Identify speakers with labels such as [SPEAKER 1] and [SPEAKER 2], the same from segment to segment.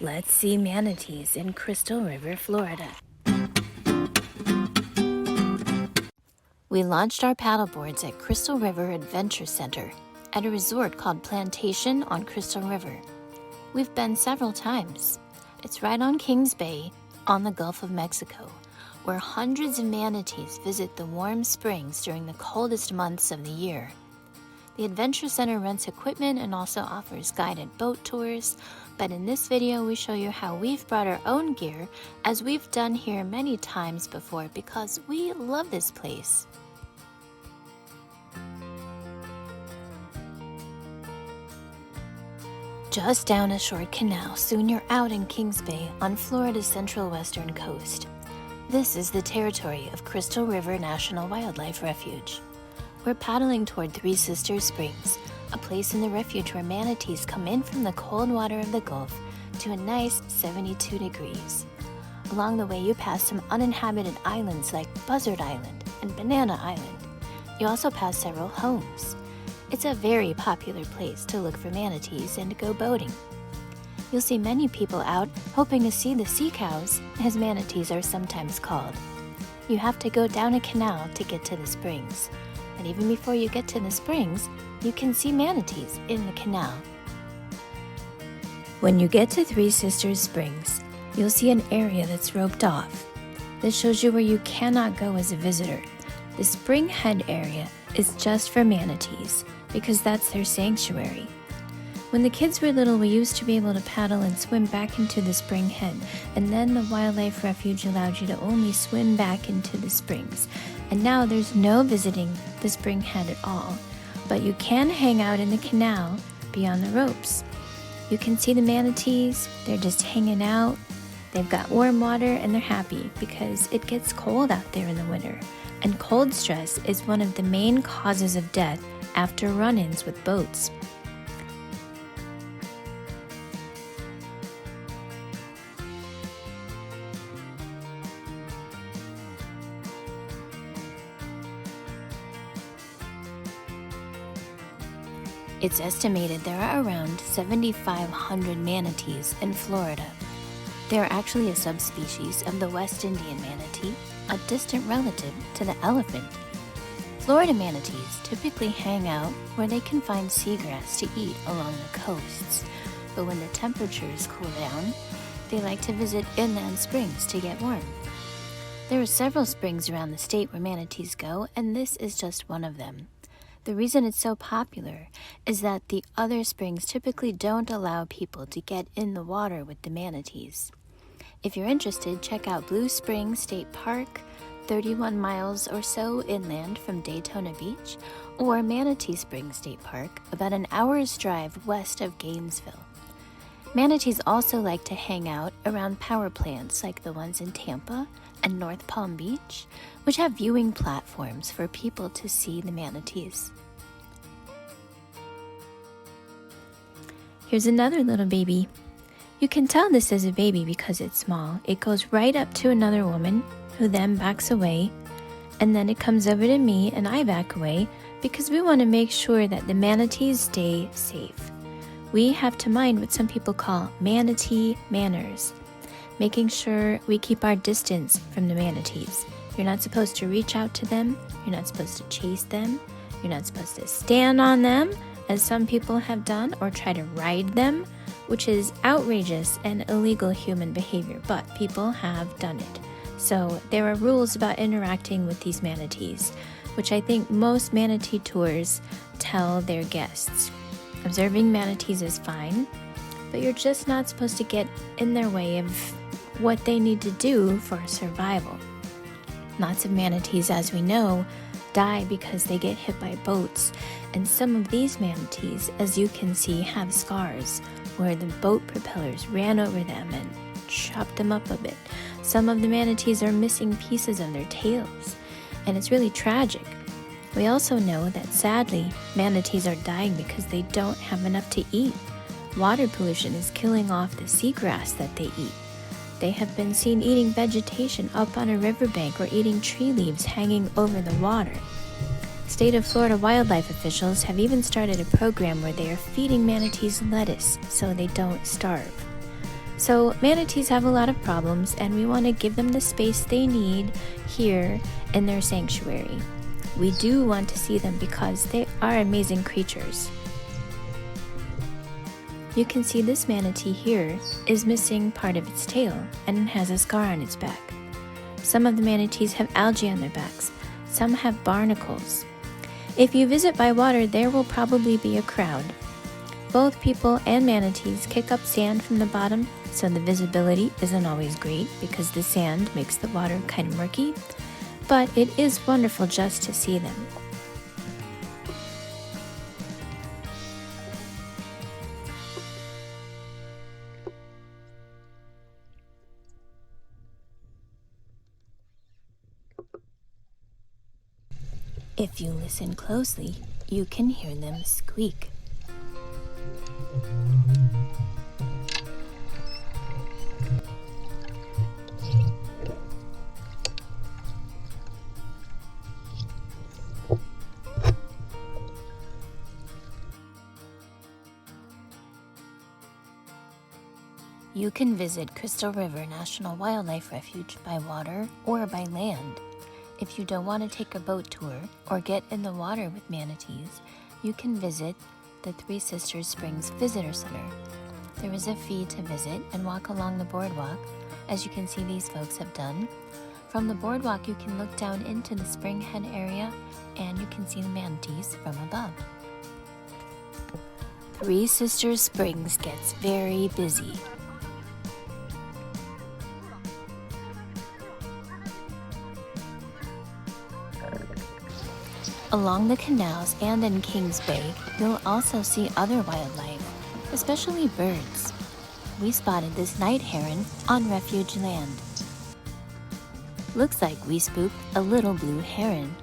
[SPEAKER 1] Let's see manatees in Crystal River, Florida. We launched our paddleboards at Crystal River Adventure Center at a resort called Plantation on Crystal River. We've been several times. It's right on Kings Bay on the Gulf of Mexico, where hundreds of manatees visit the warm springs during the coldest months of the year. The Adventure Center rents equipment and also offers guided boat tours, but in this video we show you how we've brought our own gear, as we've done here many times before because we love this place. Just down a short canal, soon you're out in Kings Bay on Florida's central western coast. This is the territory of Crystal River National Wildlife Refuge. We're paddling toward Three Sisters Springs, a place in the refuge where manatees come in from the cold water of the Gulf to a nice 72 degrees. Along the way, you pass some uninhabited islands like Buzzard Island and Banana Island. You also pass several homes. It's a very popular place to look for manatees and to go boating. You'll see many people out hoping to see the sea cows, as manatees are sometimes called. You have to go down a canal to get to the springs. And even before you get to the springs, you can see manatees in the canal. When you get to Three Sisters Springs, you'll see an area that's roped off. This shows you where you cannot go as a visitor. The spring head area is just for manatees because that's their sanctuary. When the kids were little, we used to be able to paddle and swim back into the spring head, and then the wildlife refuge allowed you to only swim back into the springs. And now there's no visiting the spring head at all, but you can hang out in the canal beyond the ropes. You can see the manatees, they're just hanging out. They've got warm water and they're happy because it gets cold out there in the winter. And cold stress is one of the main causes of death after run-ins with boats. It's estimated there are around 7,500 manatees in Florida. They are actually a subspecies of the West Indian manatee, a distant relative to the elephant. Florida manatees typically hang out where they can find seagrass to eat along the coasts, but when the temperatures cool down, they like to visit inland springs to get warm. There are several springs around the state where manatees go, and this is just one of them. The reason it's so popular is that the other springs typically don't allow people to get in the water with the manatees. If you're interested, check out Blue Spring State Park, 31 miles or so inland from Daytona Beach, or Manatee Springs State Park, about an hour's drive west of Gainesville. Manatees also like to hang out around power plants like the ones in Tampa and North Palm Beach, which have viewing platforms for people to see the manatees. Here's another little baby. You can tell this is a baby because it's small. It goes right up to another woman, who then backs away, and then it comes over to me and I back away because we want to make sure that the manatees stay safe. We have to mind what some people call manatee manners, making sure we keep our distance from the manatees. You're not supposed to reach out to them, you're not supposed to chase them, you're not supposed to stand on them, as some people have done, or try to ride them, which is outrageous and illegal human behavior, but people have done it. So there are rules about interacting with these manatees, which I think most manatee tours tell their guests. Observing manatees is fine, but you're just not supposed to get in their way of what they need to do for survival. Lots of manatees, as we know, die because they get hit by boats, and some of these manatees, as you can see, have scars where the boat propellers ran over them and chopped them up a bit. Some of the manatees are missing pieces of their tails, and it's really tragic. We also know that sadly, manatees are dying because they don't have enough to eat. Water pollution is killing off the seagrass that they eat. They have been seen eating vegetation up on a riverbank or eating tree leaves hanging over the water. State of Florida wildlife officials have even started a program where they are feeding manatees lettuce so they don't starve. So manatees have a lot of problems, and we want to give them the space they need here in their sanctuary. We do want to see them because they are amazing creatures. You can see this manatee here is missing part of its tail and it has a scar on its back. Some of the manatees have algae on their backs. Some have barnacles. If you visit by water, there will probably be a crowd. Both people and manatees kick up sand from the bottom, so the visibility isn't always great because the sand makes the water kind of murky, but it is wonderful just to see them. If you listen closely, you can hear them squeak. You can visit Crystal River National Wildlife Refuge by water or by land. If you don't want to take a boat tour or get in the water with manatees, you can visit the Three Sisters Springs Visitor Center. There is a fee to visit and walk along the boardwalk, as you can see these folks have done. From the boardwalk, you can look down into the spring head area and you can see the manatees from above. Three Sisters Springs gets very busy. Along the canals and in Kings Bay, you'll also see other wildlife, especially birds. We spotted this night heron on Refuge land. Looks like we spooked a little blue heron.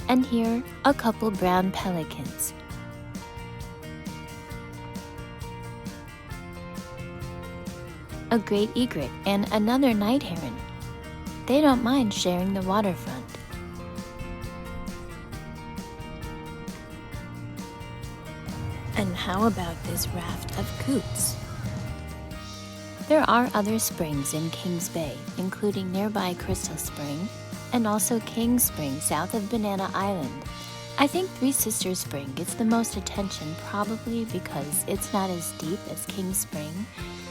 [SPEAKER 1] And here, a couple brown pelicans. A great egret and another night heron. They don't mind sharing the waterfront. And how about this raft of coots? There are other springs in Kings Bay, including nearby Crystal Spring and also King Spring south of Banana Island. I think Three Sisters Spring gets the most attention probably because it's not as deep as King Spring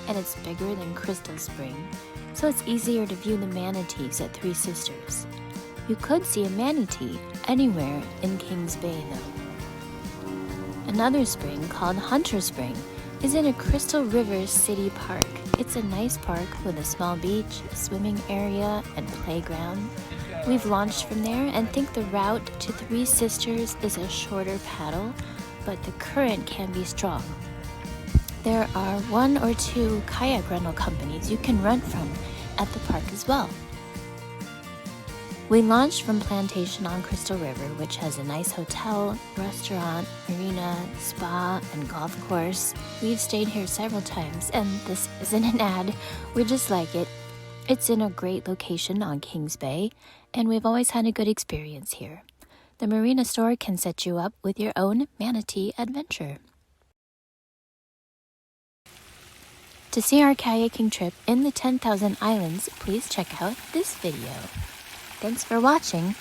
[SPEAKER 1] and it's bigger than Crystal Spring, so it's easier to view the manatees at Three Sisters. You could see a manatee anywhere in Kings Bay though. Another spring called Hunter Spring is in a Crystal River City Park. It's a nice park with a small beach, swimming area, and playground. We've launched from there and think the route to Three Sisters is a shorter paddle, but the current can be strong. There are 1 or 2 kayak rental companies you can rent from at the park as well. We launched from Plantation on Crystal River, which has a nice hotel, restaurant, marina, spa, and golf course. We've stayed here several times, and this isn't an ad, we just like it. It's in a great location on Kings Bay, and we've always had a good experience here. The marina store can set you up with your own manatee adventure. To see our kayaking trip in the 10,000 Islands, please check out this video. Thanks for watching.